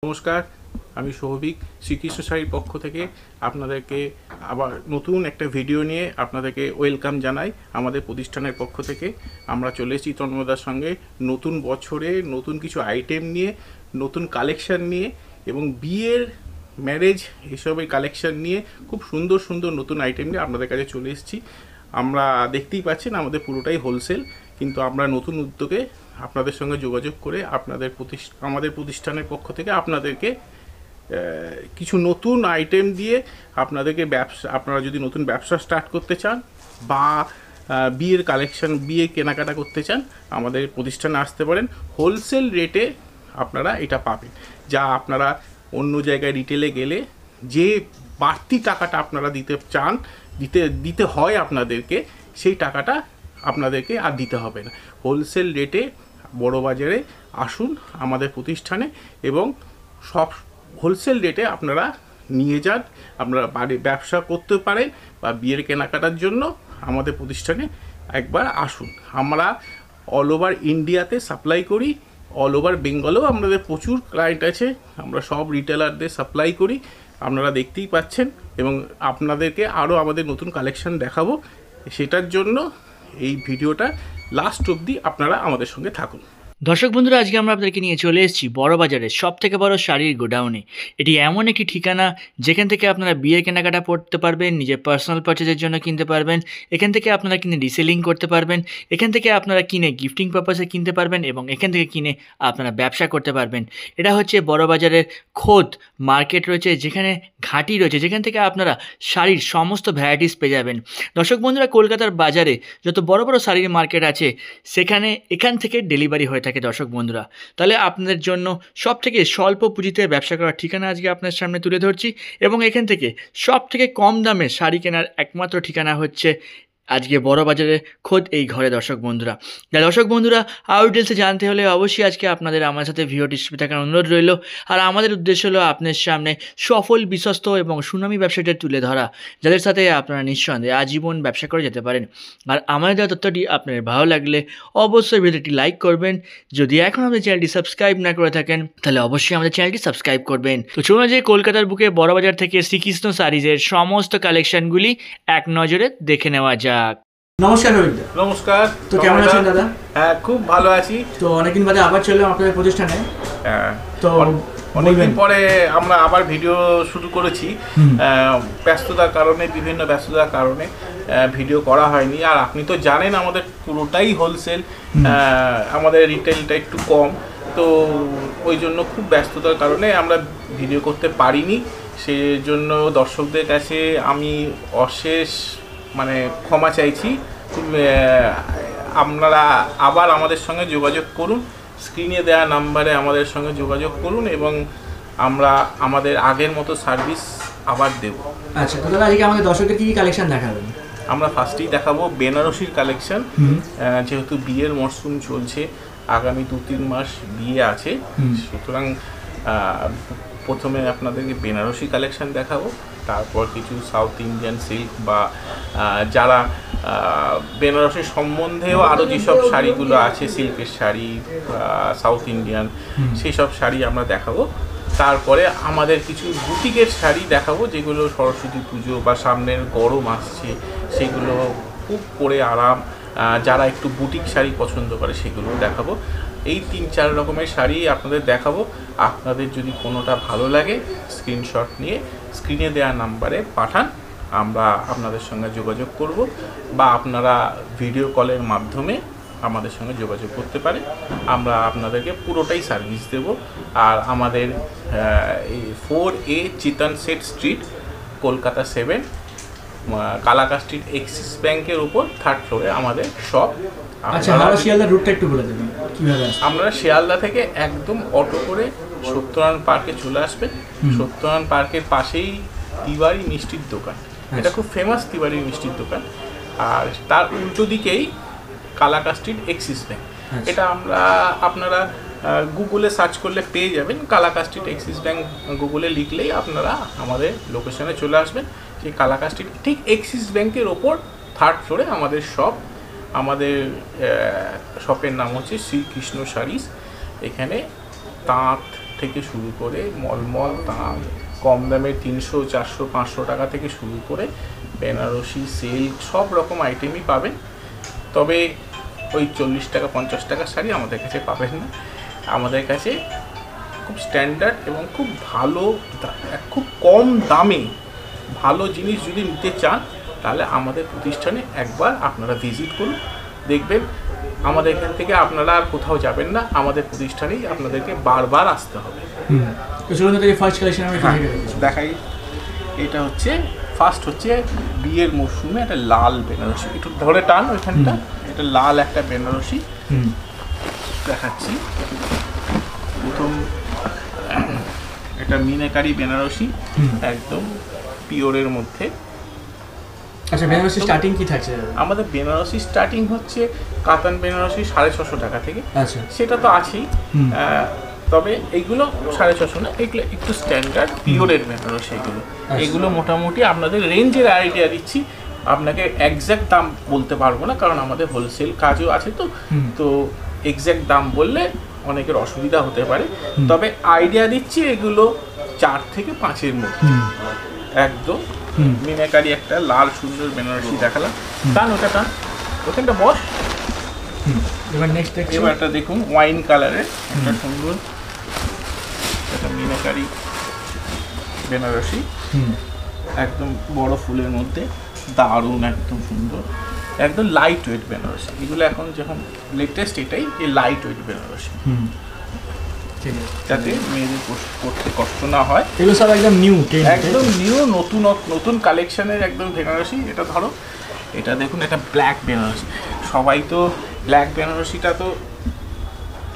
নমস্কার, আমি সৌভিক শ্রীকৃষ্ণ শাড়ির পক্ষ থেকে আপনাদেরকে আবার নতুন একটা ভিডিও নিয়ে আপনাদেরকে ওয়েলকাম জানাই। আমাদের প্রতিষ্ঠানের পক্ষ থেকে আমরা চলে এসেছি তন্ময়দার সঙ্গে নতুন বছরে নতুন কিছু আইটেম নিয়ে, নতুন কালেকশান নিয়ে এবং বিয়ের ম্যারেজ এসবের কালেকশান নিয়ে খুব সুন্দর সুন্দর নতুন আইটেম নিয়ে আপনাদের কাছে চলে এসেছি। আমরা দেখতেই পাচ্ছেন আমাদের পুরোটাই হোলসেল, কিন্তু আমরা নতুন উদ্যোগে আপনাদের সঙ্গে যোগাযোগ করে আমাদের প্রতিষ্ঠানের পক্ষ থেকে আপনাদেরকে কিছু নতুন আইটেম দিয়ে আপনাদেরকে আপনারা যদি নতুন ব্যবসা স্টার্ট করতে চান বা বিয়ের কালেকশন, বিয়ে কেনাকাটা করতে চান, আমাদের প্রতিষ্ঠানে আসতে পারেন। হোলসেল রেটে আপনারা এটা পাবেন, যা আপনারা অন্য জায়গায় রিটেলে গেলে যে বাড়তি টাকাটা আপনারা দিতে চান, দিতে হয় আপনাদেরকে, সেই টাকাটা আপনাদেরকে আর দিতে হবে না। হোলসেল রেটে বড় বাজারে আসুন আমাদের প্রতিষ্ঠানে এবং সব হোলসেল রেটে আপনারা নিয়ে যান। আপনারা বাড়ি ব্যবসা করতে পারেন বা বিয়ের কেনাকাটার জন্য আমাদের প্রতিষ্ঠানে একবার আসুন। আমরা অল ওভার ইন্ডিয়াতে সাপ্লাই করি, অল ওভার বেঙ্গলেও আমাদের প্রচুর ক্লায়েন্ট আছে। আমরা সব রিটেলারদের সাপ্লাই করি, আপনারা দেখতেই পাচ্ছেন, এবং আপনাদেরকে আরও আমাদের নতুন কালেকশান দেখাবো। সেটার জন্য এই ভিডিওটা লাস্ট অবধি আপনারা আমাদের সঙ্গে থাকুন। দর্শক বন্ধুরা, আজকে আমরা আপনাদেরকে নিয়ে চলে এসেছি বড়বাজারের সবথেকে বড় শাড়ির গোডাউনে। এটি এমন একটি ঠিকানা যেখান থেকে আপনারা বিয়ের কেনাকাটা করতে পারবেন, নিজের পার্সোনাল পারচেজের জন্য কিনতে পারবেন, এখান থেকে আপনারা কিনে রিসেলিং করতে পারবেন, এখান থেকে আপনারা কিনে গিফটিং পারপাসে কিনতে পারবেন এবং এখান থেকে কিনে আপনারা ব্যবসা করতে পারবেন। এটা হচ্ছে বড়বাজারের খোদ মার্কেট রয়েছে, যেখানে ঘাঁটি রয়েছে, যেখান থেকে আপনারা শাড়ির সমস্ত ভ্যারাইটিস পেয়ে যাবেন। দর্শক বন্ধুরা, কলকাতার বাজারে যত বড় বড় শাড়ির মার্কেট আছে এখান থেকে ডেলিভারি হয়ে থাকে। দর্শক বন্ধুরা, তাহলে আপনাদের জন্য সব থেকে স্বল্প পুঁজিতে ব্যবসা করার ঠিকানা আজকে আপনার সামনে তুলে ধরছি, এবং এখান থেকে সব থেকে কম দামে শাড়ি কেনার একমাত্র ঠিকানা হচ্ছে আজকে বড়বাজারে খোদ এই ঘরে। দর্শক বন্ধুরা, আরও ডিটেলসে জানতে হলে অবশ্যই আজকে আপনাদের আমার সাথে ভিডিওটি থাকার অনুরোধ রইল। আর আমাদের উদ্দেশ্য হলো আপনার সামনে সফল, বিশ্বস্ত এবং সুনামী ব্যবসাটা তুলে ধরা, যাদের সাথে আপনারা নিঃসন্দেহে আজীবন ব্যবসা করে যেতে পারেন। আর আমাদের দেওয়া তথ্যটি আপনার ভালো লাগলে অবশ্যই ভিডিওটি লাইক করবেন। যদি এখন আমাদের চ্যানেলটি সাবস্ক্রাইব না করে থাকেন তাহলে অবশ্যই আমাদের চ্যানেলটি সাবস্ক্রাইব করবেন। তো চলুন যে কলকাতার বুকে বড়বাজার থেকে শ্রীকৃষ্ণ শাড়িজের সমস্ত কালেকশনগুলি এক নজরে দেখে নেওয়া যায়। নমস্কার রবিদা। নমস্কার, তো কেমন আছেন দাদা? হ্যাঁ, খুব ভালো আছি। তো অনেকদিন বাদে আবার চললাম আপনাদের প্রতিষ্ঠানে। হ্যাঁ, তো অনেকদিন পরে আমরা আবার ভিডিও শুরু করেছি। বিভিন্ন ব্যস্ততার কারণে ভিডিও করা হয়নি। আর আপনি তো জানেন আমাদের পুরোটাই হোলসেল, আমাদের রিটেলটা একটু কম, তো ওই জন্য খুব ব্যস্ততার কারণে আমরা ভিডিও করতে পারিনি। সেজন্য দর্শকদের কাছে আমি অশেষ ক্ষমা চাইছি। আপনারা আবার আমাদের সঙ্গে যোগাযোগ করুন, স্ক্রিনে দেওয়া নাম্বারে আমাদের সঙ্গে যোগাযোগ করুন এবং আমরা আমাদের আগের মতো সার্ভিস আবার দেব। আচ্ছা, তো দাদা আজকে আমাদের দর্শকদের কী কালেকশন দেখাবেন? আমরা ফার্স্টেই দেখাবো বেনারসির কালেকশন। যেহেতু বিয়ের মরশুম চলছে, আগামী 2-3 মাস বিয়ে আছে, সুতরাং প্রথমে আপনাদেরকে বেনারসি কালেকশন দেখাবো, তারপর কিছু সাউথ ইন্ডিয়ান সিল্ক বা যারা বেনারসের সম্বন্ধেও আরও যেসব শাড়িগুলো আছে, সিল্কের শাড়ি, সাউথ ইন্ডিয়ান, সেই সব শাড়ি আমরা দেখাবো। তারপরে আমাদের কিছু বুটিকের শাড়ি দেখাবো, যেগুলো সরস্বতী পুজো বা সামনের গরম আসছে, সেগুলো খুব পরে আরাম, যারা একটু বুটিক শাড়ি পছন্দ করে সেগুলো দেখাবো। এই 3-4 রকমের শাড়ি আপনাদের দেখাবো। আপনাদের যদি কোনোটা ভালো লাগে স্ক্রিনশট নিয়ে স্ক্রিনে দেওয়া নাম্বারে পাঠান, আমরা আপনাদের সঙ্গে যোগাযোগ করব, বা আপনারা ভিডিও কলের মাধ্যমে আমাদের সঙ্গে যোগাযোগ করতে পারেন। আমরা আপনাদেরকে পুরোটাই সার্ভিস দেব। আর আমাদের এই 4A চিতন সেট street, Kolkata 7, Kalakar street, Axis ব্যাংকের উপর 3rd ফ্লোরে আমাদের শপ। আচ্ছা, আমরা শিয়ালদা রুটটা একটু বলে দেবেন কিভাবে? আমরা শিয়ালদা থেকে একদম অটো করে সত্যনারায়ণ পার্কে চলে আসবেন। সত্যনারায়ণ পার্কের পাশেই তিওয়ারি মিষ্টির দোকান, এটা খুব ফেমাস তিওয়ারি মিষ্টির দোকান। আর তার উল্টো দিকেই কালাকা স্ট্রিট, এক্সিস ব্যাংক। এটা আপনারা গুগলে সার্চ করলে পেয়ে যাবেন। কালাকা স্ট্রিট, এক্সিস ব্যাংক গুগলে লিখলেই আপনারা আমাদের লোকেশনে চলে আসবেন। সেই কালাকা স্ট্রিট ঠিক এক্সিস ব্যাংকের ওপর 3rd ফ্লোরে আমাদের শপ। আমাদের শপের নাম হচ্ছে শ্রীকৃষ্ণ শাড়িজ। এখানে তাঁত, থেকে শুরু করে মলমল দাম কম দামে 300, 400, 500 টাকা থেকে শুরু করে বেনারসি, সিল্ক সব রকম আইটেমই পাবেন। তবে ওই 40 টাকা 50 টাকার শাড়ি আমাদের কাছে পাবেন না। আমাদের কাছে খুব স্ট্যান্ডার্ড এবং খুব ভালো, খুব কম দামে ভালো জিনিস যদি নিতে চান তাহলে আমাদের প্রতিষ্ঠানে একবার আপনারা ভিজিট করুন, দেখবেন আমাদের এখান থেকে আপনারা আর কোথাও যাবেন না, আমাদের প্রতিষ্ঠানেই আপনাদেরকে বারবার আসতে হবে। তো চলুন থেকে ফার্স্ট কালেকশন আমরা কি দেখি দেখাই। এটা হচ্ছে ফার্স্ট হচ্ছে বিয়ের মরশুমে একটা লাল বেনারসি, একটু ধরে টান ওইখানটা, এটা লাল একটা বেনারসি দেখাচ্ছি। প্রথম এটা মিনাকারি বেনারসি, একদম পিওরের মধ্যে। আচ্ছা, বেনারসি স্টার্টিং কি থাকছে? আমাদের বেনারসি স্টার্টিং হচ্ছে কাতান বেনারসি 650 টাকা থেকে। আচ্ছা, সেটা তো আছেই, তবে এইগুলো 650 না, এগুলো একটু স্ট্যান্ডার্ড পিওরের বেনারসি। এগুলো মোটামুটি আপনাদের রেঞ্জের আইডিয়া দিচ্ছি, আপনাকে এক্স্যাক্ট দাম বলতে পারবো না কারণ আমাদের হোলসেল কাজও আছে। তো এক্স্যাক্ট দাম বললে অনেকের অসুবিধা হতে পারে, তবে আইডিয়া দিচ্ছি এগুলো 4 থেকে 5-এর মধ্যে। একদম মিনাকারি একটা লাল সুন্দর বেনারসি দেখালাম। টান ওটা, টান ওখানটা বস। এবার নেক্সট দেখছি, এবারটা দেখুন ওয়াইন কালারের একটা সুন্দর একটা মিনাকারি বেনারসি, একদম বড় ফুলের মধ্যে, দারুণ একদম সুন্দর, একদম লাইট ওয়েট বেনারসি। এগুলো এখন যখন লেটেস্ট এটাই, এই লাইট ওয়েট বেনারসি, যাতে মেয়েদের পড়তে কষ্ট না হয়। এগুলো সব একদম নিউ, একদম নিউ, নতুন কালেকশনের একদম বেনারসি। এটা ধরো, এটা দেখুন, এটা ব্ল্যাক বেনারসি। সবাই তো ব্ল্যাক বেনারসিটা তো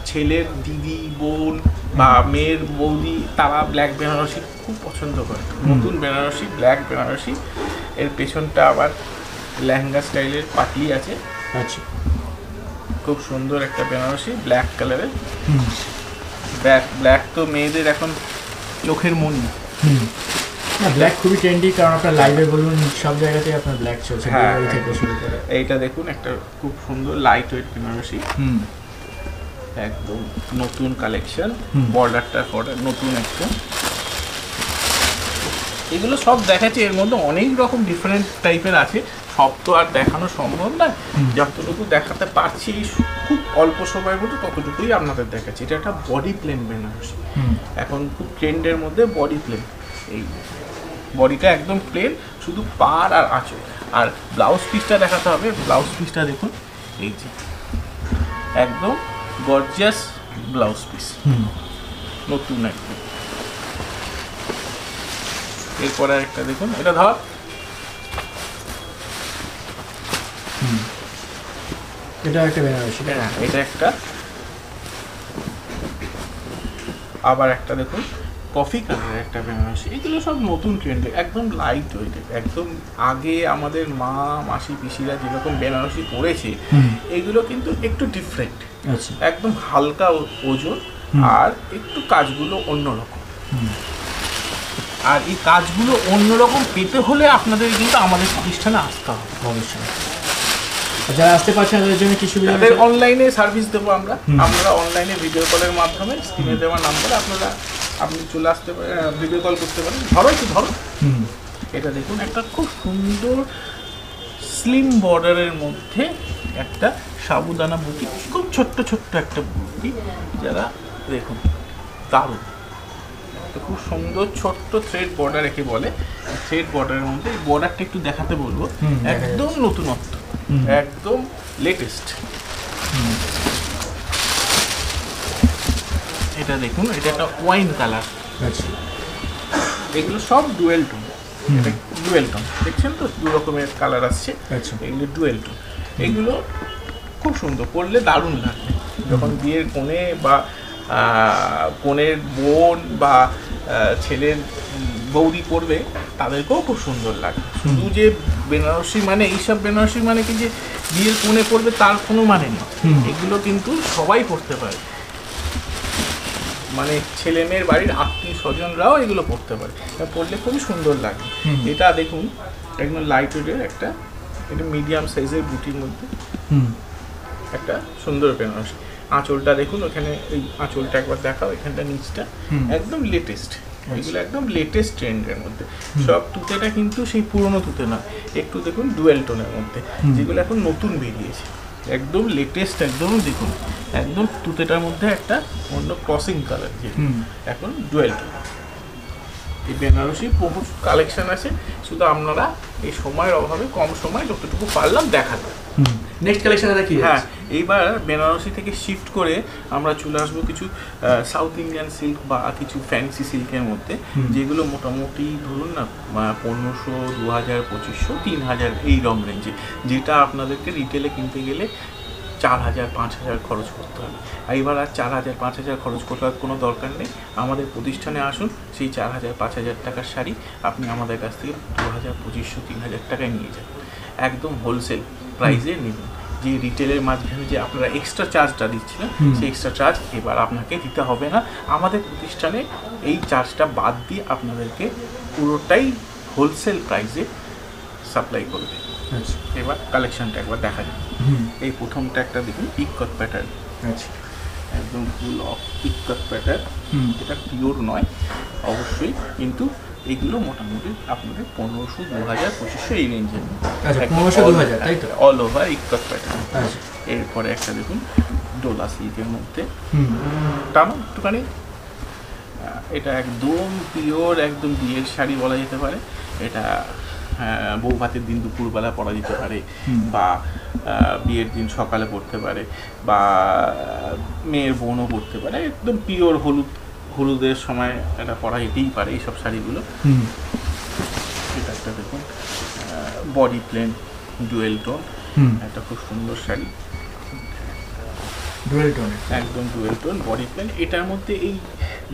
ছেলের দিদি, বোন বা মেয়ের বৌদি, তারা ব্ল্যাক বেনারসি খুব পছন্দ করে। নতুন বেনারসি, ব্ল্যাক বেনারসি। এর পেছনটা আবার লেহেঙ্গা স্টাইলের পাটলি আছে। আচ্ছা, খুব সুন্দর একটা বেনারসি ব্ল্যাক কালারের। ব্ল্যাক তো মেয়েদের এখন চোখের মণি। ব্ল্যাক খুবই ট্রেন্ডি, কারণ আপনার লাইভে বলুন সব জায়গাতেই আপনার ব্ল্যাক চলছে। এইটা দেখুন একটা খুব সুন্দর লাইট ওয়েট বেনারসি, একদম নতুন কালেকশন। বর্ডারটা নতুন একটা। এগুলো সব দেখাচ্ছি, এর মধ্যে অনেক রকম ডিফারেন্ট টাইপের আছে, সব তো আর দেখানো সম্ভব নয়। যতটুকু দেখাতে পারছি খুব অল্প সময়ের মধ্যে ততটুকুই আপনাদের দেখাচ্ছি। এটা একটা বডি প্লেন বেনারসি, এখন খুব ট্রেন্ডের মধ্যে বডি প্লেন। এই বডিটা একদম প্লেন, শুধু পাড় আর আঁচল। আর ব্লাউজ পিসটা দেখাতে হবে। ব্লাউজ পিসটা দেখুন, এই যে একদম গর্জিয়াস ব্লাউজ পিস, নতুন একদম। এরপরে একটা দেখুন, এটা ধর, এটা একটা বেনারসি। হ্যাঁ, এটা একটা। আবার একটা দেখুন কফি কালারের একটা বেনারসি। এগুলো সব নতুন ট্রেন্ডে, একদম লাইট ওয়েটেড। একদম আগে আমাদের মা, মাসি, পিসিরা যেরকম বেনারসি পরেছে, এগুলো কিন্তু একটু ডিফারেন্ট। আচ্ছা, একদম হালকা ওজন, আর একটু কাজগুলো অন্যরকম। আর এই কাজগুলো অন্যরকম পেতে হলে আপনাদের কিন্তু আমাদের প্রতিষ্ঠানে আসতে হবে অবশ্যই। যারা আসতে পারছেন তাদের জন্য কি সুবিধা? তাদের অনলাইনে সার্ভিস দেবো আমরা। আমরা অনলাইনে ভিডিও কলের মাধ্যমে স্ক্রিনে দেওয়া নাম্বারে আপনি চলে আসতে পারেন, ভিডিও কল করতে পারেন। ধরো এটা দেখুন, একটা খুব সুন্দর স্লিম বর্ডারের মধ্যে একটা সাবুদানা বুটি, খুব ছোট্ট একটা বুটি, যারা দেখুন দারুণ, খুব সুন্দর ছোট্ট থ্রেড বর্ডার একে বলে। থ্রেড বর্ডারের মধ্যে এই বর্ডারটা একটু দেখাতে বলবো, একদম নতুনত্ব, একদম লেটেস্ট। এটা দেখুন, এটা একটা ওয়াইন কালার। এগুলো সব ডুয়েল টোন। এটা ডুয়েল টোন, দেখছেন তো, দু রকমের কালার আসছে। এগুলো ডুয়েল টোন। এগুলো খুব সুন্দর, পরলে দারুণ লাগবে। যখন বিয়ের কোণে বা কোণের বোন বা ছেলের বৌদি পরবে, তাদেরকেও খুব সুন্দর লাগে। শুধু যে বেনারসি মানে এইসব বেনারসি মানে কি যে বিয়ের কোণে পরবে তার কোনো মানে নেই। এগুলো কিন্তু সবাই পরতে পারে, মানে ছেলে মেয়ের বাড়ির আত্মীয় স্বজনরাও এগুলো পরতে পারে, পরলে খুবই সুন্দর লাগে। এটা দেখুন, একদম লাইট ওয়েটের একটা, এটা মিডিয়াম সাইজের বুটির মধ্যে একটা সুন্দর বেনারসি। আঁচলটা দেখুন, ওখানে এই আঁচলটা একবার দেখাও, এখানটা নিচটা একদম লেটেস্ট, এগুলো একদম লেটেস্ট ট্রেন্ডের মধ্যে। সব তুতেটা কিন্তু সেই পুরনো তুতে না, একটু দেখুন ডুয়েল টোনের মধ্যে, যেগুলো এখন নতুন বেরিয়েছে, একদম লেটেস্ট, একদম দেখুন একদম তুতেটার মধ্যে একটা অন্য ক্রসিং কালার, যে এখন ডুয়েল টোন। এই বেনারসি বহু কালেকশন আছে, শুধু আপনারা এই সময়ের অভাবে কম সময় যতটুকু পারলাম দেখাতে। নেক্সট কালেকশন এটা কি? হ্যাঁ, এইবার বেনারসি থেকে শিফট করে আমরা চলে আসবো কিছু সাউথ ইন্ডিয়ান সিল্ক বা কিছু ফ্যান্সি সিল্কের মধ্যে, যেগুলো মোটামুটি ধরুন না 1500, 2000, 2500, 3000 এই রং রেঞ্জে, যেটা আপনাদেরকে রিটেলে কিনতে গেলে 4000, 5000 খরচ করতে হবে। এইবার আর 4000, 5000 খরচ করার কোনো দরকার নেই, আমাদের প্রতিষ্ঠানে আসুন, সেই 4000, 5000 টাকার শাড়ি আপনি আমাদের কাছ থেকে 2000, 2500, 3000 টাকায় নিয়ে যান, একদম হোলসেল প্রাইসে নেবেন। যে রিটেলের মাঝখানে যে আপনারা এক্সট্রা চার্জটা দিচ্ছিলেন, সেই এক্সট্রা চার্জ এবার আপনাকে দিতে হবে না, আমাদের প্রতিষ্ঠানে এই চার্জটা বাদ দিয়ে আপনাদেরকে পুরোটাই হোলসেল প্রাইসে সাপ্লাই করবে। আচ্ছা, এবার কালেকশনটা একবার দেখা যায়। এই প্রথমটা একটা দেখুন, ইক্কত প্যাটার্ন, আচ্ছা, একদম ফুল অফ ইক্কত প্যাটার্ন। এটা পিওর নয় অবশ্যই, কিন্তু এগুলো মোটামুটি আপনাদের 1500, 2000, 2500 এই রেঞ্জের, আচ্ছা, 1500, 2000, তাই তো? All over ikat pattern. আচ্ছা, এরপরে একটা দেখুন ডোলা সিল্কের মধ্যে, টানো একটুখানি, এটা একদম পিওর, একদম বিয়ের শাড়ি বলা যেতে পারে। এটা বউ ভাতের দিন দুপুরবেলা পরা যেতে পারে, বা বিয়ের দিন সকালে পরতে পারে, বা মেয়ের বোনও পরতে পারে, একদম পিওর হলুদের সময় এটা পরা যেতেই পারে এইসব শাড়িগুলো। এটা একটা দেখুন বডি প্লেন ডুয়েল টোন, একটা খুব সুন্দর শাড়ি, ডুয়েল টোন, একদম ডুয়েল টোন বডি প্লেন। এটার মধ্যে এই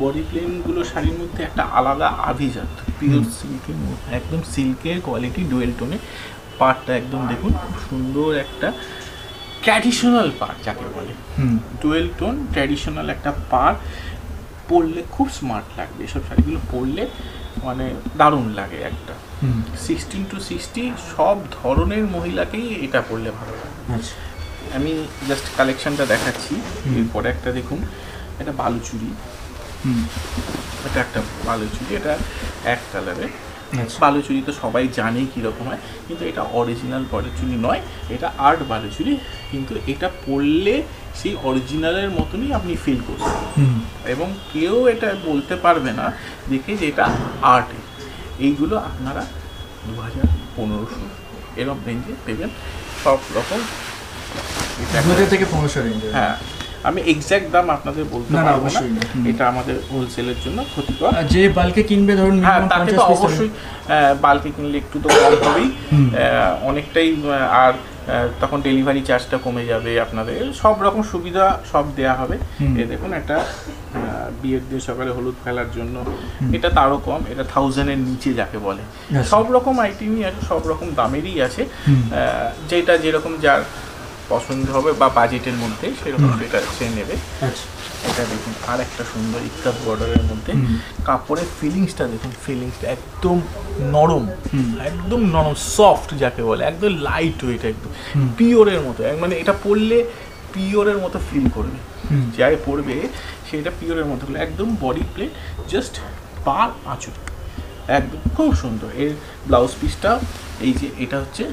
বডি প্লেনগুলো শাড়ির মধ্যে একটা আলাদা আভিজাত, পিওর সিল্কের মধ্যে, একদম সিল্কের কোয়ালিটি, ডুয়েল টোনে। পাড়টা একদম দেখুন খুব সুন্দর একটা ট্র্যাডিশনাল পাড় যাকে বলে, ডুয়েল টোন ট্র্যাডিশনাল একটা পাড়, পরলে খুব স্মার্ট লাগবে, এসব শাড়িগুলো পরলে মানে দারুণ লাগে একটা। 16 to 60 সব ধরনের মহিলাকেই এটা পরলে ভালো লাগে। আচ্ছা, আমি জাস্ট কালেকশনটা দেখাচ্ছি। এরপরে একটা দেখুন, এটা বালুচুরি, এটা একটা বালুচুরি, এটা এক কালারে। বালুচুরি তো সবাই জানে কীরকম হয়, কিন্তু এটা অরিজিনাল বালুচুরি নয়, এটা আর্ট বালুচুরি, কিন্তু এটা পরলে সেই অরিজিনালের মতনই আপনি ফিল করবেন, এবং কেউ এটা বলতে পারবে না দেখে যে এটা আর্টে। এইগুলো আপনারা 2000, 1500 এরকম রেঞ্জে পেবেন, সব রকম। 2000 থেকে 1500 রেঞ্জ। হ্যাঁ, আমি এক্স্যাক্ট দাম আপনাদের বলতে না, পারবো না, অবশ্যই না। এটা আমাদের হোলসেলের জন্য ক্ষতিকর। যে বাল্কে কিনবে ধরুন, হ্যাঁ, তাকে তো অবশ্যই বাল্কে কিনলে একটু তো কম হবেই, অনেকটাই, আর তখন ডেলিভারি চার্জটা কমে যাবে, আপনাদের সব রকম সুবিধা সব দেয়া হবে। এ দেখুন একটা বিয়ের দিন সকালে হলুদ ফেলার জন্য, এটা তারও কম, এটা 1000-এর নিচে যাকে বলে। সব রকম আইটেমই আছে, সব রকম দামেরই আছে, যেটা যেরকম যার পছন্দ হবে বা বাজেটের মধ্যে সেরকম সেটা সে নেবে। এটা দেখুন আর একটা সুন্দর ইক্কাত বর্ডারের মধ্যে, কাপড়ের ফিলিংসটা দেখুন, ফিলিংসটা একদম নরম, একদম নরম সফট যাকে বলে, একদম লাইট ওয়েট, একদম পিওরের মতো, মানে এটা পরলে পিওরের মতো ফিল করবে, যাই পরবে সেটা পিওরের মতো, একদম বডি প্লেন, জাস্ট পার আঁচল, একদম খুব সুন্দর। এর ব্লাউজ পিসটা এই যে এটা হচ্ছে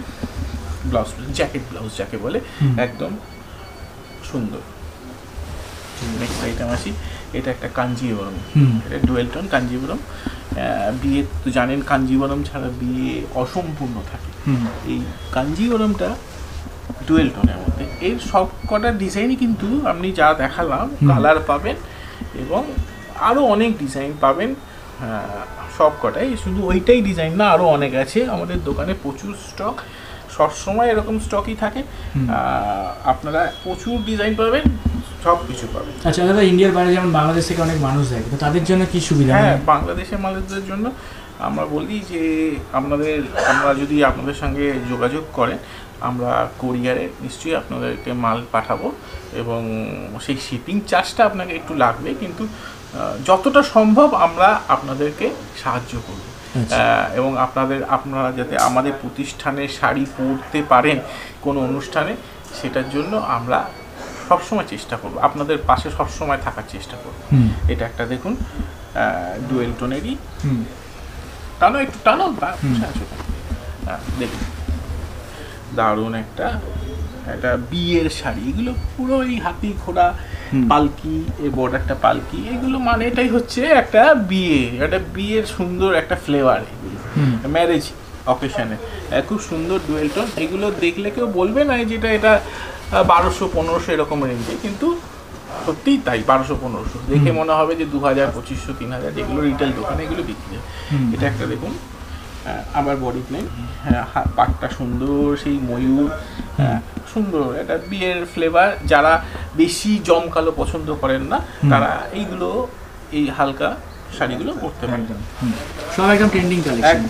ব্লাউজ পিস, জ্যাকেট ব্লাউজ যাকে বলে, একদম সুন্দর। নেক্সট আইটেম আসি, এটা একটা কাঞ্জিবরম, এটা ডুয়েল টোন কাঞ্জিবরম। বিয়ে তো জানেন কাঞ্জিবরম ছাড়া বিয়ে অসম্পূর্ণ থাকে, এই কাঞ্জিবরমটা ডুয়েল টোনের মধ্যে। এর সব কটা ডিজাইনই কিন্তু আপনি যা দেখালাম কালার পাবেন, এবং আরও অনেক ডিজাইন পাবেন, সব কটাই, শুধু ওইটাই ডিজাইন না, আরও অনেক আছে আমাদের দোকানে, প্রচুর স্টক, সবসময় এরকম স্টকই থাকে, আপনারা প্রচুর ডিজাইন পাবেন, সব কিছু পাবেন। আচ্ছা দাদা, ইন্ডিয়ার বাইরে যেমন বাংলাদেশ থেকে অনেক মানুষ যায়, তো তাদের জন্য কি সুবিধা? হ্যাঁ, বাংলাদেশের মানুষদের জন্য আমরা বলি যে আমরা যদি আপনাদের সঙ্গে যোগাযোগ করেন, আমরা কোরিয়ারে নিশ্চয়ই আপনাদেরকে মাল পাঠাবো, এবং সেই শিপিং চার্জটা আপনাকে একটু লাগবে, কিন্তু যতটা সম্ভব আমরা আপনাদেরকে সাহায্য করব, এবং আপনারা যাতে আমাদের প্রতিষ্ঠানে শাড়ি পরতে পারেন কোনো অনুষ্ঠানে, সেটার জন্য আমরা সবসময় চেষ্টা করবো, আপনাদের পাশে সবসময় থাকার চেষ্টা করবো। এটা একটা দেখুন ডুয়েল টোনেরই, টানো একটু টানো, দেখুন দারুণ একটা বিয়ের শাড়ি। এগুলো পুরো এই হাতি ঘোড়া পালকি, এই বর্ডারটা পালকি, এগুলো মানে এটাই হচ্ছে একটা বিয়ের সুন্দর একটা ফ্লেভার। এগুলো ম্যারেজ অকেশনে খুব সুন্দর ডুয়েল টোন। এগুলো দেখলে কেউ বলবে না যেটা এটা 1200-1500 এরকম রেঞ্জে, কিন্তু সত্যিই তাই। 1200-1500 দেখে মনে হবে যে 2000, 2500, 3000 যেগুলো রিটেল দোকানে এগুলো বিক্রি হয়। এটা একটা দেখুন আবার বডি প্লেন, পাটটা সুন্দর, সেই ময়ূর, সুন্দর একটা বিয়ের ফ্লেভার। যারা বেশি জমকালো পছন্দ করেন না তারা এইগুলো, এই হালকা শাড়িগুলো পরতে পারেন। সব একদম ট্রেন্ডিং কালেকশন।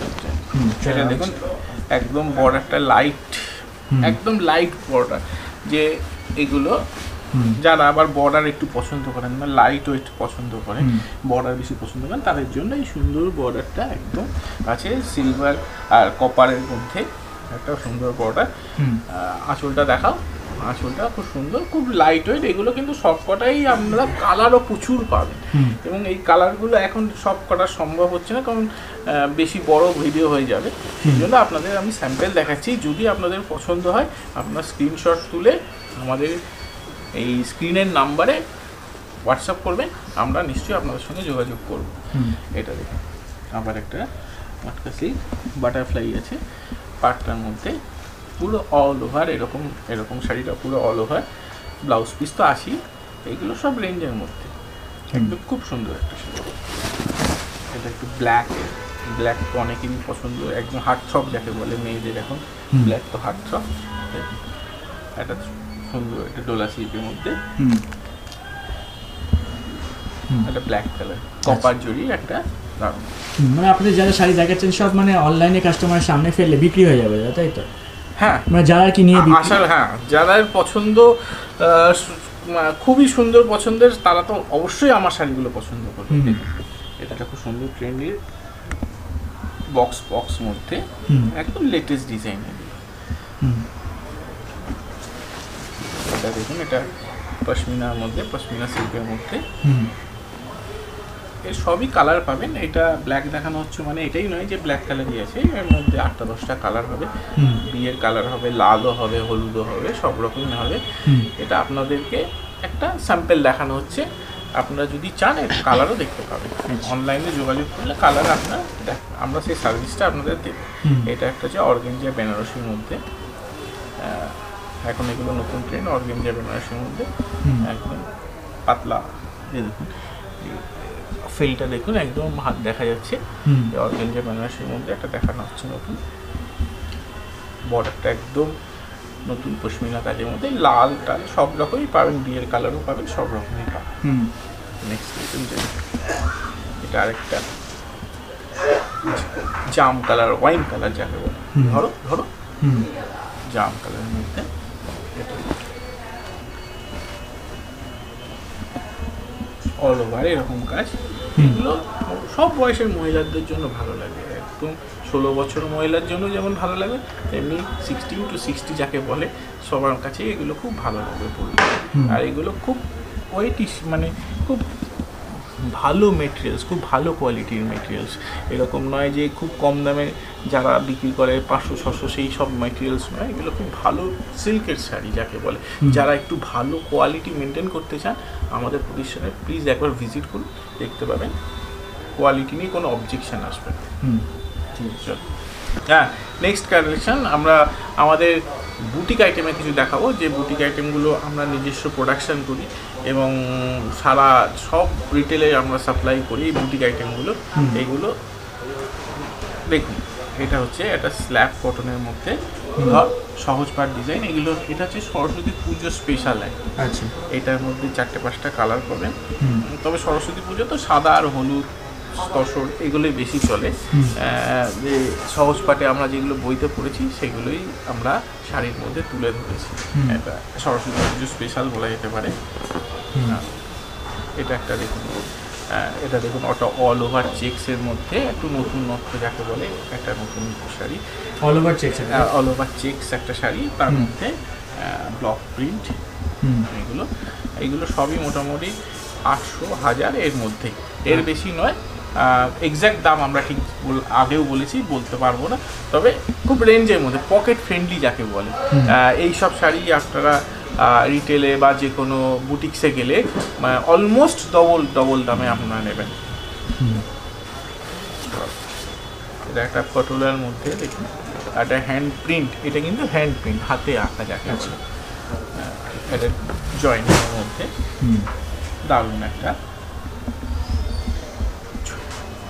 সেটা দেখুন একদম বর্ডারটা লাইট, একদম লাইট বর্ডার। যে এগুলো যারা আবার বর্ডার একটু পছন্দ করেন না, লাইট ওয়েট পছন্দ করেন, বর্ডার বেশি পছন্দ করেন, তাদের জন্য এই সুন্দর বর্ডারটা একদম আছে। সিলভার আর কপারের মধ্যে একটা সুন্দর বর্ডার। আঁচলটা দেখাও, আঁচলটা খুব সুন্দর, খুব লাইট ওয়েট। এগুলো কিন্তু সবকটাই আপনারা কালারও প্রচুর পাবেন, এবং এই কালারগুলো এখন সব কটা সম্ভব হচ্ছে না, কারণ বেশি বড় ভিডিও হয়ে যাবে। সেই জন্য আপনাদের আমি স্যাম্পেল দেখাচ্ছি। যদি আপনাদের পছন্দ হয় আপনার স্ক্রিনশট তুলে আমাদের এই স্ক্রিনের নাম্বারে হোয়াটসঅ্যাপ করবেন, আমরা নিশ্চয়ই আপনাদের সঙ্গে যোগাযোগ করব। এটা দেখুন আবার একটা মাটকা সিল্ক বাটারফ্লাই আছে পাটটার মধ্যে, পুরো অল ওভার এরকম শাড়িটা পুরো অল ওভার। ব্লাউজ পিস তো 80, এইগুলো সব রেঞ্জের মধ্যে একদম খুব সুন্দর একটা শাড়ি। এটা একটু ব্ল্যাক তো অনেকেরই পছন্দ, একদম হার্ট থ্রপ যাকে বলে মেয়েদের, এখন ব্ল্যাক তো হার্ট থ্রপ। এটা সুন্দর একটা ডোলা সিল্কের মধ্যে, একটা ব্ল্যাক কালার কপার জড়ি একটা দারুণ। মানে আপনাদের যারা শাড়ি দেখাচ্ছেন সব মানে অনলাইনে কাস্টমারের সামনে ফেললে বিক্রি হয়ে যাবে, তাই তো? হ্যাঁ, মানে যারা কি নিয়ে আসলে হ্যাঁ, যারা পছন্দ খুবই সুন্দর পছন্দের, তারা তো অবশ্যই আমার শাড়িগুলো পছন্দ করবে। এটা খুব সুন্দর ট্রেন্ডি বক্স মধ্যে একদম লেটেস্ট ডিজাইন। এটা দেখুন, এটা পশমিনার মধ্যে, পশমিনা সিল্কের মধ্যে, এর সবই কালার পাবেন। এটা ব্ল্যাক দেখানো হচ্ছে মানে এটাই নয় যে ব্ল্যাক কালারই আছে, এর মধ্যে 8-10টা কালার হবে। বিয়ের কালার হবে, লালও হবে, হলুদও হবে, সব রকমই হবে। এটা আপনাদেরকে একটা স্যাম্পেল দেখানো হচ্ছে, আপনারা যদি চান এর কালারও দেখতে পাবেন। অনলাইনে যোগাযোগ করলে কালার আমরা সেই সার্ভিসটা আপনাদের দেব। এটা একটা হচ্ছে অর্গানজা বেনারসির মধ্যে, এখন এগুলো নতুন ট্রেন্ড, অর্গানজা বেনারসির মধ্যে একদম পাতলা। দেখুন ফিলটা দেখুন, একদম হাত দেখা যাচ্ছে। অর্গানজা বেনারসির মধ্যে একটা দেখানো হচ্ছে নতুন, বর্ডারটা একদম নতুন পশমিনা কাজের মধ্যে, লাল টাল সব রকমই পাবেন, বিয়ের কালারও পাবেন, সব রকমই পাবেন। নেক্সট দেখুন, এটা আরেকটা জাম কালার, ওয়াইন কালার যাকে বলে, ধরো জাম কালারের মধ্যে। অল ওভার এরকম কাজ। এগুলো সব বয়সের মহিলাদের জন্য ভালো লাগে, একদম 16 বছর মহিলার জন্য যেমন ভালো লাগে, তেমনি 16 to 60 যাকে বলে সবার কাছে এগুলো খুব ভালো লাগবে পড়লে। আর এগুলো খুব ওয়েটিস, মানে খুব ভালো মেটেরিয়ালস, খুব ভালো কোয়ালিটির মেটেরিয়ালস। এরকম নয় যে খুব কম দামে যারা বিক্রি করে 500-600 সেই সব মেটেরিয়ালস নয়, এগুলো খুব ভালো সিল্কের শাড়ি যাকে বলে। যারা একটু ভালো কোয়ালিটি মেনটেন করতে চান আমাদের প্রতিষ্ঠানে প্লিজ একবার ভিজিট করুন, দেখতে পাবেন কোয়ালিটি নিয়ে কোনো অবজেকশন আসবে না। ঠিক আছে, হ্যাঁ। নেক্সট কালেকশন আমরা আমাদের বুটিক আইটেমে কিছু দেখাবো, যে বুটিক আইটেমগুলো আমরা নিজস্ব প্রোডাকশান করি এবং সারা সব রিটেলে আমরা সাপ্লাই করি এই বুটিক আইটেমগুলো। এইগুলো দেখুন, এটা হচ্ছে একটা স্ল্যাব কটনের মধ্যে সহজ পাট ডিজাইন। এগুলো এটা হচ্ছে সরস্বতী পুজো স্পেশাল আইটেম। আচ্ছা, এটার মধ্যে 4-5টা কালার পাবেন। তবে সরস্বতী পুজো তো সাদা আর হলুদ তসর এগুলোই বেশি চলে। যে সহজ পাটে আমরা যেগুলো বইতে পড়েছি সেগুলোই আমরা শাড়ির মধ্যে তুলে ধরেছি। এটা সরস্বতী পুজো স্পেশাল বলা যেতে পারে। এটা একটা দেখুন, এটা দেখুন ওটা অল ওভার চেক্সের মধ্যে একটু নতুনত্ব যাকে বলে, একটা নতুন শাড়ি। অল ওভার চেক্স একটা শাড়ি, তার মধ্যে ব্লক প্রিন্ট এইগুলো সবই মোটামুটি 800-1000 এর মধ্যে, এর বেশি নয়। এক্স্যাক্ট দাম আমরা ঠিক আগেও বলেছি, বলতে পারবো না, তবে খুব রেঞ্জের মধ্যে, পকেট ফ্রেন্ডলি যাকে বলে। এই সব শাড়ি আপনারা রিটেলে বা যে কোনো বুটিক্সে গেলে অলমোস্ট ডবল দামে আপনারা নেবেন। এটা একটা পটোলার মধ্যে দেখুন, একটা হ্যান্ড প্রিন্ট, এটা কিন্তু হ্যান্ড প্রিন্ট, হাতে আঁকা যাকে আছে, এটা জয়েন্টের মধ্যে দারুণ একটা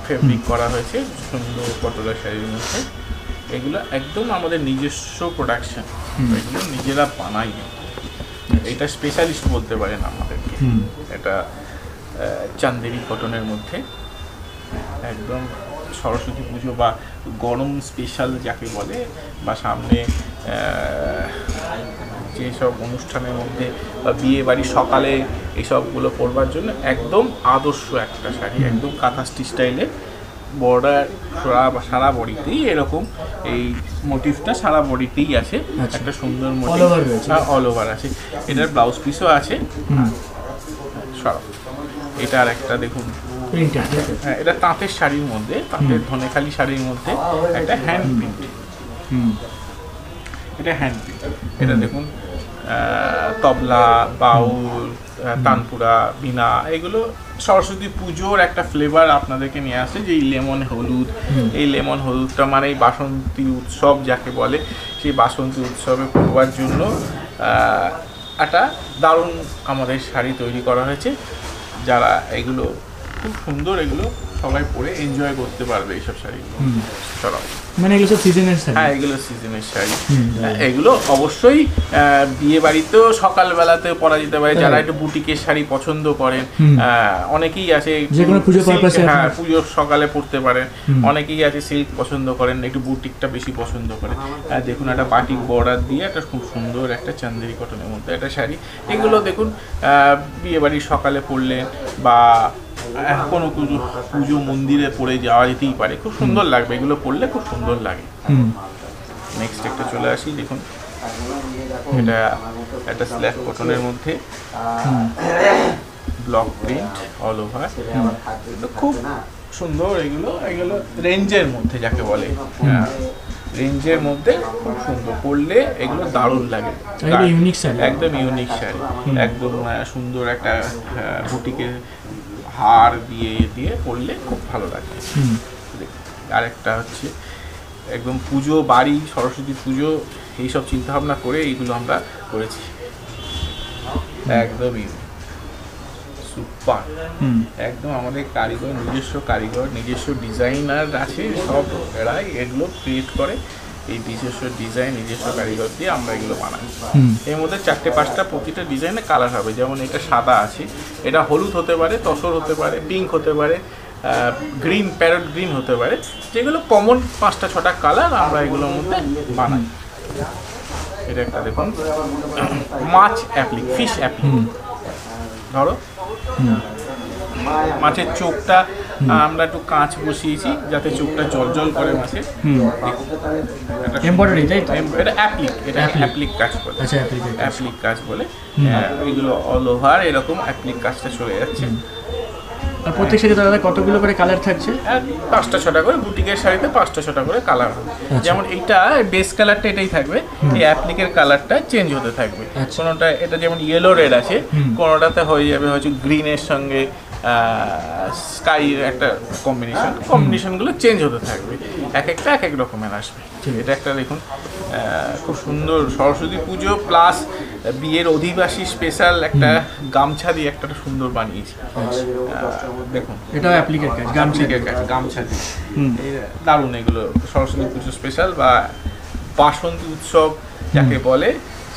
ফেব্রিক করা হয়েছে, সুন্দর পটোলা শাড়ির মধ্যে। এগুলো একদম আমাদের নিজস্ব প্রোডাকশন, এগুলো নিজেরা বানাই, এটা স্পেশালিস্ট বলতে পারেন আমাদেরকে। এটা চান্দেরি কটনের মধ্যে একদম সরস্বতী পুজো বা গরম স্পেশাল যাকে বলে, বা সামনে যেসব অনুষ্ঠানের মধ্যে বা বিয়ে বাড়ি সকালে এইসবগুলো পরবার জন্য একদম আদর্শ একটা শাড়ি, একদম কাঁথাস্টি স্টাইলে। বর্ডার সারা বডিতেই এরকম, এই মোটিভটা সারা বডিতেই আছে, একটা সুন্দর মোটিভ অল ওভার আছে। এটার ব্লাউজ পিসও আছে। এটা আর একটা দেখুন, হ্যাঁ, এটা তাঁতের শাড়ির মধ্যে, তাঁতের ধনেখালি শাড়ির মধ্যে একটা হ্যান্ড প্রিন্ট, এটা হ্যান্ড প্রিন্ট। এটা দেখুন তবলা, বাউল, তানপুরা, বীণা, এগুলো সরস্বতী পুজোর একটা ফ্লেভার আপনাদেরকে নিয়ে আসে, যে লেমন হলুদ। এই লেমন হলুদটা মানে বাসন্তী উৎসব যাকে বলে, সেই বাসন্তী উৎসবে পরবার জন্য একটা দারুণ আমাদের শাড়ি তৈরি করা হয়েছে। যারা এগুলো খুব সুন্দর, এগুলো সবাই পরে এনজয় করতে পারবে এইসব শাড়িগুলো। মানে এগুলো সব সিজনের শাড়ি? হ্যাঁ, এগুলো সিজনের শাড়ি। এগুলো অবশ্যই বিয়ে বাড়িতেও সকালবেলাতে পরা যেতে পারে, যারা একটু বুটিকের শাড়ি পছন্দ করেন। অনেকেই আছে হ্যাঁ, পুজোর সকালে পরতে পারেন। অনেকেই আছে সিল্ক পছন্দ করেন, একটু বুটিকটা বেশি পছন্দ করেন। দেখুন একটা বাটিক বর্ডার দিয়ে একটা খুব সুন্দর একটা চান্দেরি কটনের মধ্যে একটা শাড়ি। এগুলো দেখুন বিয়ে বাড়ির সকালে পরলেন বা কোনো পুজো মন্দিরে পরে যাওয়া যেতেই পারে, খুব সুন্দর লাগবে, এগুলো পরলে খুব সুন্দর লাগে। নেক্সট একটা চলে আসি, দেখুন এটা একটা স্ল্যাব কটনের মধ্যে ব্লক প্রিন্ট অল ওভার, খুব সুন্দর। এগুলো রেঞ্জের মধ্যে যাকে বলে, রেঞ্জের মধ্যে খুব সুন্দর, পরলে এগুলো দারুণ লাগে, একদম ইউনিক শাড়ি, একদম সুন্দর একটা বুটিকের হার দিয়ে পরলে খুব ভালো লাগে। আরেকটা হচ্ছে একদম পুজো বাড়ি, সরস্বতী পুজো এইসব চিন্তাভাবনা করে এইগুলো আমরা করেছি, একদমই সুপার। একদম আমাদের কারিগর, নিজস্ব ডিজাইনার আছে, সব এরাই এগুলো ক্রিয়েট করে, এই নিজস্ব ডিজাইন, নিজস্ব কারিগর দিয়ে আমরা এগুলো বানাই। এর মধ্যে 4-5টা প্রতিটা ডিজাইনে কালার হবে, যেমন এটা সাদা আছে, এটা হলুদ হতে পারে, তসর হতে পারে, পিঙ্ক হতে পারে, গ্রিন, প্যারট গ্রিন হতে পারে, যেগুলো কমন 5-6টা কালার আমরা এগুলোর মধ্যে বানাই। এটা একটা দেখুন মাছ অ্যাপ্লিক, ফিশ অ্যাপ্লিক। ধরো মাছের চোখটা আমরা একটু কাঁচ বসিয়েছি যাতে চোখটা জল করে মাছের। এটা অ্যাপ্লিক কাজ বলে, অ্যাপ্লিক কাজ বলে। এগুলো অল ওভার এরকম অ্যাপ্লিক কাজটা চলে যাচ্ছে। আর প্রত্যেক শাড়িতে দাদা কতগুলো করে কালার থাকছে? 5টা-6টা করে, বুটিকের শাড়িতে 5টা-6টা করে কালার হবে। যেমন এইটা বেস কালারটা এটাই থাকবে, এই অ্যাপ্লিকের কালারটা চেঞ্জ হতে থাকবে। কোনোটা এটা যেমন ইয়েলো রেড আছে, কোনোটাতে হয়ে যাবে হয়তো গ্রিনের সঙ্গে স্কাইয়ের একটা কম্বিনেশনগুলো চেঞ্জ হতে থাকবে, এক একটা এক এক রকমের আসবে। এটা একটা দেখুন খুব সুন্দর সরস্বতী পুজো প্লাস বিয়ের অধিবাসী স্পেশাল একটা গামছা দিয়ে একটা সুন্দর বানিয়েছি। দেখুন এটা অ্যাপ্লিকের কাজ, গামছা দিয়ে দারুণ। এগুলো সরস্বতী পুজো স্পেশাল বা বাসন্তী উৎসব যাকে বলে,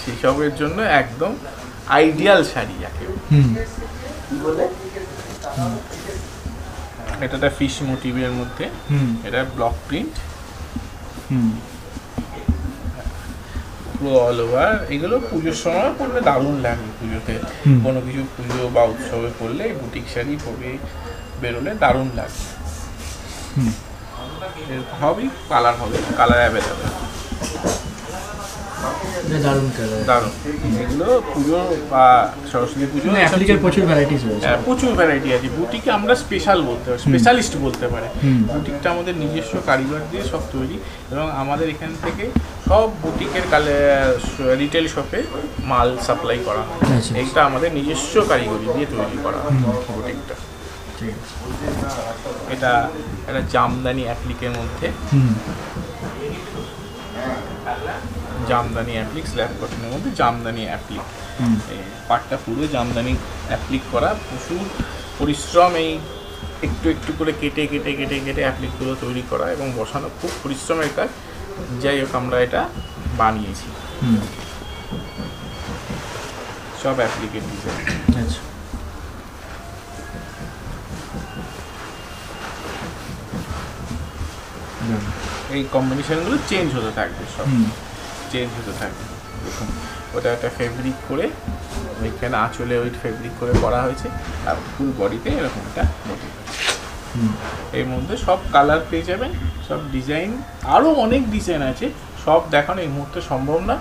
সেই সবের জন্য একদম আইডিয়াল শাড়ি যাকে বলে। এটা একটা ফিশ মোটিভের মধ্যে, এটা ব্লক প্রিন্ট পুরো অল ওভার। এগুলো পুজোর সময় পরলে দারুণ লাগে, পুজোতে কোনো কিছু পুজো বা উৎসবে পরলে বুটিক শাড়ি পরে বেরোলে দারুণ লাগে। হবেই কালার, হবে কালার অ্যাভেলেবেল। দারুণ কালার। দারুণ। এগুলো পুজো বা সরস্বতী পুজো অ্যাপ্লিকের প্রচুর ভ্যারাইটিস রয়েছে। প্রচুর ভ্যারাইটি আছে। বুটিকে আমরা স্পেশাল বলতে পারি, স্পেশালিস্ট বলতে পারে। বুটিকটা আমাদের নিজস্ব কারিগর দিয়ে সব তৈরি, এবং আমাদের এখান থেকে সব বুটিকের রিটেল শপে মাল সাপ্লাই করা হয়। এইটা আমাদের নিজস্ব কারিগরি দিয়ে তৈরি করা হয় বুটিকটা। এটা একটা জামদানি অ্যাপ্লিকের মধ্যে, জামদানি অ্যাপ্লিক, স্ল্যাব কটনের মধ্যে জামদানি অ্যাপ্লিক। পাটটা পুরো জামদানি অ্যাপ্লিক করা, প্রচুর পরিশ্রম, এই একটু একটু করে কেটে কেটে কেটে কেটে অ্যাপ্লিকগুলো তৈরি করা এবং বসানো, খুব পরিশ্রমের কাজ। যাই হোক, আমরা এটা বানিয়েছি সব অ্যাপ্লিকের ডিজাইন। আচ্ছা, এই কম্বিনেশনগুলো চেঞ্জ হতে থাকবে, সব চেঞ্জ হতে থাকবে। দেখুন, ওটা একটা ফেব্রিক করে ওইখানে আঁচলে ওই ফেব্রিক করে করা হয়েছে, আর ফুল বডিতে এরকম একটা মোটিভ। এর মধ্যে সব কালার পেয়ে যাবেন, সব ডিজাইন, আরও অনেক ডিজাইন আছে, সব দেখানো এই মুহূর্তে সম্ভব না।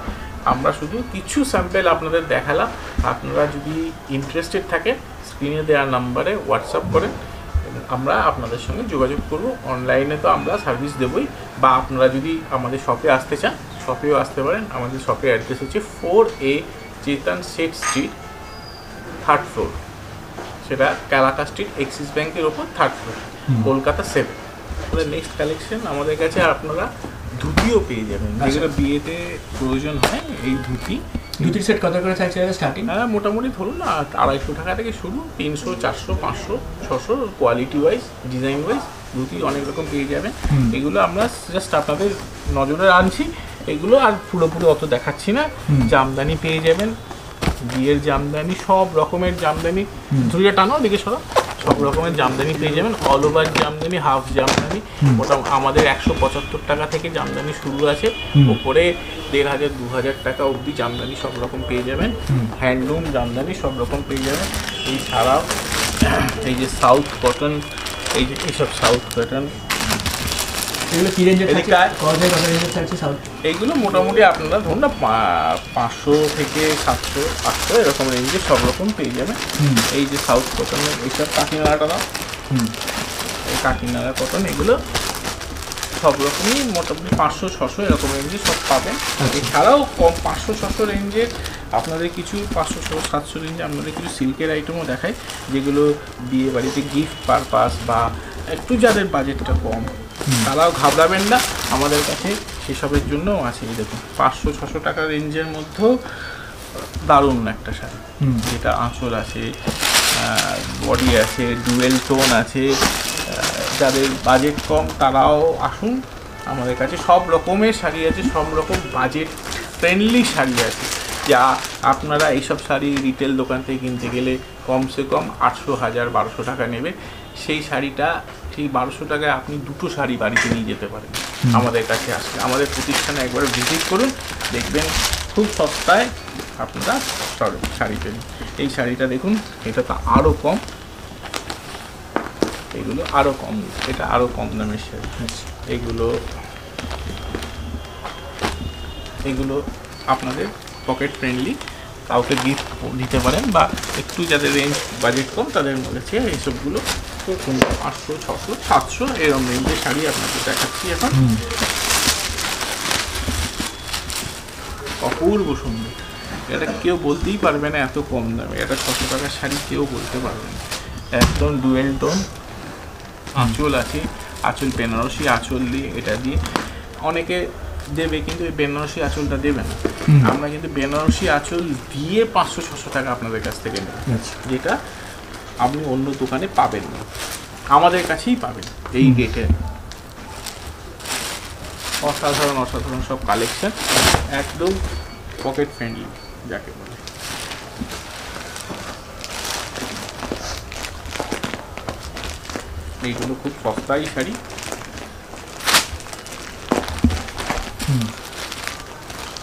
আমরা শুধু কিছু স্যাম্পেল আপনাদের দেখালাম। আপনারা যদি ইন্টারেস্টেড থাকেন, স্ক্রিনে দেওয়া নাম্বারে হোয়াটসঅ্যাপ করেন, আমরা আপনাদের সঙ্গে যোগাযোগ করব। অনলাইনে তো আমরা সার্ভিস দেবই, বা আপনারা যদি আমাদের শপে আসতে চান, শপেও আসতে পারেন। আমাদের শপের অ্যাড্রেস হচ্ছে 4A চেতন সেট স্ট্রিট, 3rd ফ্লোর। সেটা ক্যালাকা স্ট্রিট, এক্সিস ব্যাংকের ওপর 3rd ফ্লোর, কলকাতা 7। আমাদের নেক্সট কালেকশন আমাদের কাছে আপনারা ধুতিও পেয়ে যাবেন, যেগুলো বিয়েতে প্রয়োজন হয়। এই ধুতির সেট কত করে থাকছে স্টার্টিং? হ্যাঁ, মোটামুটি ধরুন না 250 টাকা থেকে শুরু, 300, 400, 500, 600, quality wise, design wise dhoti অনেক রকম পেয়ে যাবেন। এগুলো আমরা জাস্ট আপনাদের নজরে আনছি, এগুলো আর পুরোপুরি অত দেখাচ্ছি না। জামদানি পেয়ে যাবেন, বিয়ের জামদানি, সব রকমের জামদানি। ধুতিটা টানো, দিকে সরো। সব রকমের জামদানি পেয়ে যাবেন, all over Jamdani, half Jamdani. ওটা আমাদের 175 টাকা থেকে জামদানি শুরু আছে, ওপরে 1500, 2000 টাকা অবধি জামদানি সব রকম পেয়ে যাবেন। হ্যান্ডলুম জামদানি সব রকম পেয়ে যাবেন। এই ছাড়াও এই যে সাউথ কটন, এই যে এইসব সাউথ কটন, এগুলো কি রেঞ্জে থাকছে? কত রেঞ্জে থাকছে সাউথ? এইগুলো মোটামুটি আপনারা ধরুন না 500 থেকে 700, 800 এরকম রেঞ্জে সব রকম পেয়ে যাবেন। এই যে সাউথ কটনের এইসব কাকিনাড়াটা দাও, এই কাকিনাড়া কটন, এগুলো সব রকমই মোটামুটি 500, 600 এরকম রেঞ্জে সব পাবেন। এছাড়াও কম 500, 600 রেঞ্জের আপনাদের কিছু 500, 600, 700 রেঞ্জে আপনাদের কিছু সিল্কের আইটেমও দেখায়, যেগুলো বিয়ে বাড়িতে গিফট পারপাস বা একটু যাদের বাজেটটা কম, তারাও ঘাবড়াবেন না, আমাদের কাছে সেসবের জন্যও আছে। দেখুন, 500, 600 টাকা রেঞ্জের মধ্যেও দারুণ একটা শাড়ি, যেটা আঁচল আছে, বডি আছে, ডুয়েল টোন আছে। যাদের বাজেট কম তারাও আসুন, আমাদের কাছে সব রকমের শাড়ি আছে, সব রকম বাজেট ফ্রেন্ডলি শাড়ি আছে, যা আপনারা এইসব শাড়ি রিটেল দোকান থেকে কিনতে গেলে কমসে কম 800, 1000, 1200 টাকা নেবে। সেই শাড়িটা সেই 1200 টাকায় আপনি দুটো শাড়ি বাড়িতে নিয়ে যেতে পারেন। আমাদের কাছে আসলে আমাদের প্রতিষ্ঠানে একবার ভিজিট করুন, দেখবেন খুব সস্তায় আপনারা শাড়ি পেন। এই শাড়িটা দেখুন, এটা তো আরও কম, এগুলো আরও কম, এটা আরও কম দামের শাড়ি। এগুলো আপনাদের পকেট ফ্রেন্ডলি, কাউকে গিফট দিতে পারেন, বা একটু যাদের রেঞ্জ বাজেট কম তাদের কাছে এইসবগুলো 500, 600, 700 এরকম রেঞ্জের শাড়ি আপনাকে দেখাচ্ছি এখন। অপূর্ব সুন্দর, এটা কেউ বলতেই পারবে না এত কম দামে। এটা 600 টাকার শাড়ি কেউ বলতে পারবে না। একদম ডুয়েল টোন, আঁচল আছে, আঁচল বেনারসি আঁচল দিয়ে, এটা দিয়ে অনেকে দেবে, কিন্তু এই বেনারসি আঁচলটা দেবে না। আমরা কিন্তু বেনারসি আঁচল দিয়ে 500, 600 টাকা আপনাদের কাছ থেকে নেব, যেটা আপনি অন্য দোকানে পাবেন না, আমাদের কাছেই পাবেন এই রেটে। অসাধারণ অসাধারণ সব কালেকশন, একদম পকেট ফ্রেন্ডলি যাকে বলে। এইগুলো খুব সস্তাই শাড়ি,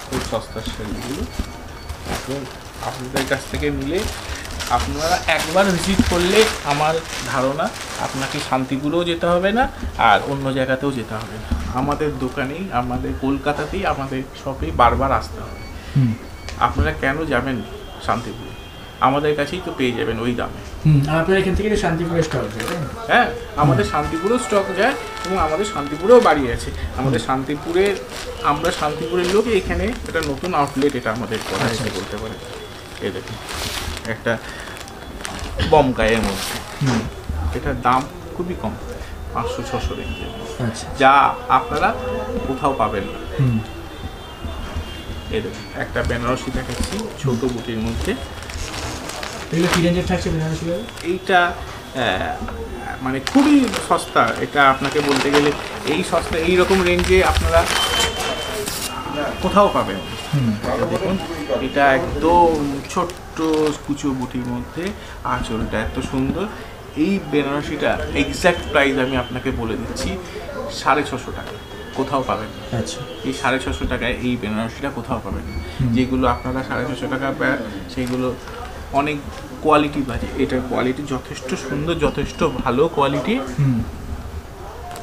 খুব সস্তার শাড়িগুলো। এবং আপনাদের কাছ থেকে নিলে আপনারা একবার ভিজিট করলে আমার ধারণা আপনাকে শান্তিপুরেও যেতে হবে না, আর অন্য জায়গাতেও যেতে হবে না। আমাদের দোকানেই, আমাদের কলকাতাতেই, আমাদের শপে বারবার আসতে হবে। হুম আপনারা কেন যাবেন শান্তিপুরে? আমাদের কাছেই তো পেয়ে যাবেন ওই দামে। আর আপনার এখান থেকে শান্তিপুরে স্টক যায়? হ্যাঁ, আমাদের শান্তিপুরেও স্টক যায় এবং আমাদের শান্তিপুরেও বাড়ি আছে। আমাদের শান্তিপুরের, আমরা শান্তিপুরের লোক, এখানে এটা নতুন আউটলেট, এটা আমাদের করা হয়েছে বলতে পারে। এই দেখুন একটা বমকায়ের মধ্যে, এটার দাম খুবই কম, 500-600 রেঞ্জের, আচ্ছা যা আপনারা কোথাও পাবেন না। এই দেখুন একটা বেনারসি দেখাচ্ছি ছোট বুটির মধ্যে। এগুলো কি রেঞ্জের থাকছে বেনারসি? এইটা মানে খুবই সস্তা, এটা আপনাকে বলতে গেলে এই সস্তা, এইরকম রেঞ্জে আপনারা কোথাও পাবেন। দেখুন এটা একদম ছোট্ট কুচো বুটির মধ্যে, আঁচলটা এত সুন্দর। এই বেনারসিটা এক্স্যাক্ট প্রাইস আমি আপনাকে বলে দিচ্ছি, 650 টাকা, কোথাও পাবেন না। আচ্ছা, এই 650 টাকায় এই বেনারসিটা কোথাও পাবেন না। যেগুলো আপনারা 650 টাকা পায় সেইগুলো অনেক কোয়ালিটি বাজে, এটার কোয়ালিটি যথেষ্ট সুন্দর, যথেষ্ট ভালো কোয়ালিটি,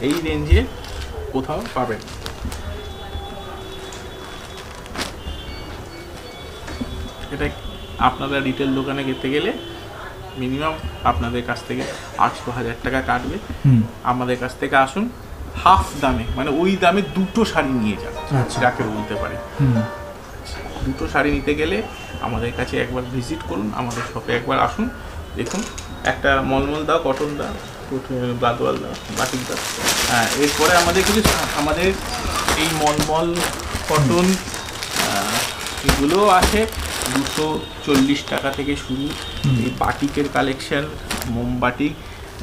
এই রেঞ্জে কোথাও পাবেন। এটা আপনারা রিটেল দোকানে যেতে গেলে মিনিমাম আপনাদের কাছ থেকে 800,000 টাকা কাটবে। আমাদের কাছ থেকে আসুন, হাফ দামে, মানে ওই দামে দুটো শাড়ি নিয়ে যান, যাকে বলতে পারে। দুটো শাড়ি নিতে গেলে আমাদের কাছে একবার ভিজিট করুন, আমাদের শপে একবার আসুন, দেখুন। একটা মলমল দাও, কটন দাও, বাদওয়াল দাও, বাটিক দাও। হ্যাঁ, এরপরে আমাদের কিছু, আমাদের এই মলমল কটন এগুলোও আছে 240 টাকা থেকে শুরু। এই বাটিকের কালেকশন, মোমবাটিক,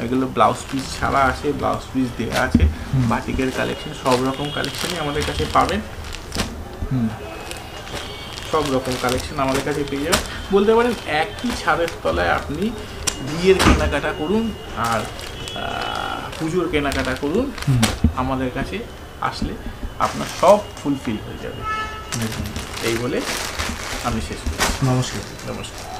এগুলো ব্লাউজ পিস ছাড়া আছে, ব্লাউজ পিস দেওয়া আছে। বাটিকের কালেকশন, সব রকম কালেকশনই আমাদের কাছে পাবেন। সব রকম কালেকশন আমাদের কাছে পেয়ে যাবেন। বলতে পারেন একই ছাদের তলায় আপনি বিয়ের কেনাকাটা করুন আর পুজোর কেনাকাটা করুন, আমাদের কাছে আসলে আপনার সব ফুলফিল হয়ে যাবে। এই বলে আমি শেষ করি। নমস্কার। নমস্কার।